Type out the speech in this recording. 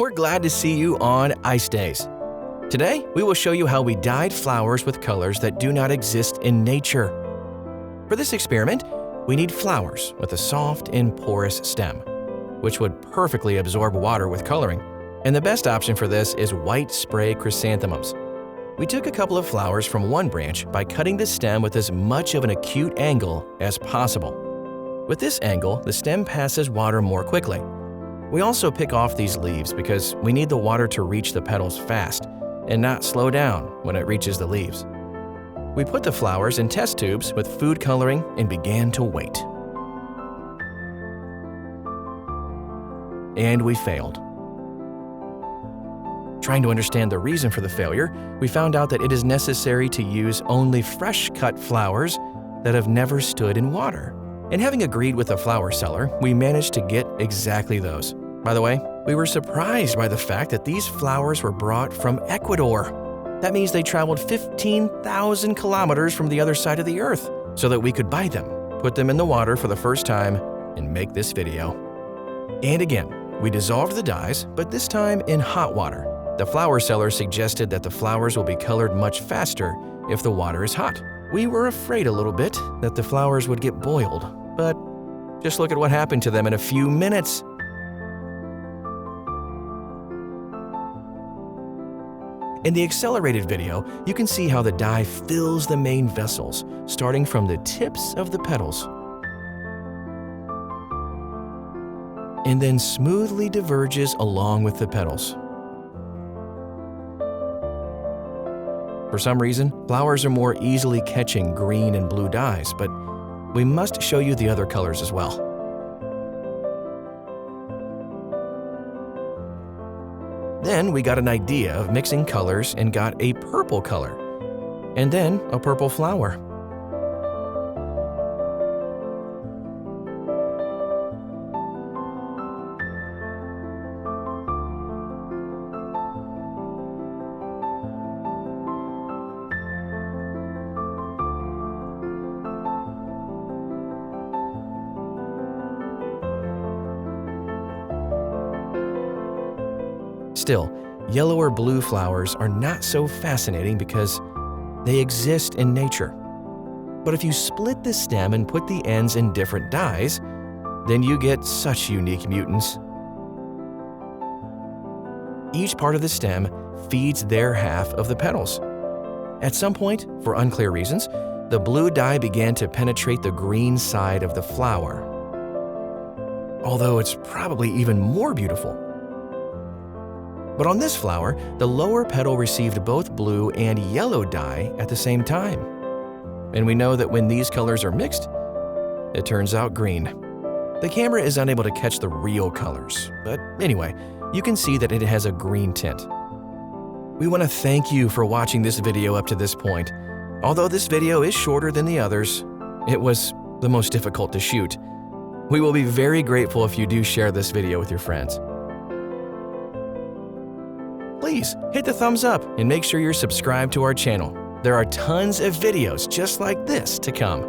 We're glad to see you on Ice Days. Today, we will show you how we dyed flowers with colors that do not exist in nature. For this experiment, we need flowers with a soft and porous stem, which would perfectly absorb water with coloring. And the best option for this is white spray chrysanthemums. We took a couple of flowers from one branch by cutting the stem with as much of an acute angle as possible. With this angle, the stem passes water more quickly. We also pick off these leaves because we need the water to reach the petals fast and not slow down when it reaches the leaves. We put the flowers in test tubes with food coloring and began to wait. And we failed. Trying to understand the reason for the failure, we found out that it is necessary to use only fresh-cut flowers that have never stood in water. And having agreed with a flower seller, we managed to get exactly those. By the way, we were surprised by the fact that these flowers were brought from Ecuador. That means they traveled 15,000 kilometers from the other side of the earth so that we could buy them, put them in the water for the first time, and make this video. And again, we dissolved the dyes, but this time in hot water. The flower seller suggested that the flowers will be colored much faster if the water is hot. We were afraid a little bit that the flowers would get boiled, but just look at what happened to them in a few minutes. In the accelerated video, you can see how the dye fills the main vessels, starting from the tips of the petals, and then smoothly diverges along with the petals. For some reason, flowers are more easily catching green and blue dyes, but we must show you the other colors as well. Then we got an idea of mixing colors and got a purple color, and then a purple flower. Still, yellow or blue flowers are not so fascinating because they exist in nature. But if you split the stem and put the ends in different dyes, then you get such unique mutants. Each part of the stem feeds their half of the petals. At some point, for unclear reasons, the blue dye began to penetrate the green side of the flower. Although it's probably even more beautiful. But on this flower, the lower petal received both blue and yellow dye at the same time. And we know that when these colors are mixed, it turns out green. The camera is unable to catch the real colors, but anyway, you can see that it has a green tint. We want to thank you for watching this video up to this point. Although this video is shorter than the others, it was the most difficult to shoot. We will be very grateful if you do share this video with your friends. Please hit the thumbs up and make sure you're subscribed to our channel. There are tons of videos just like this to come.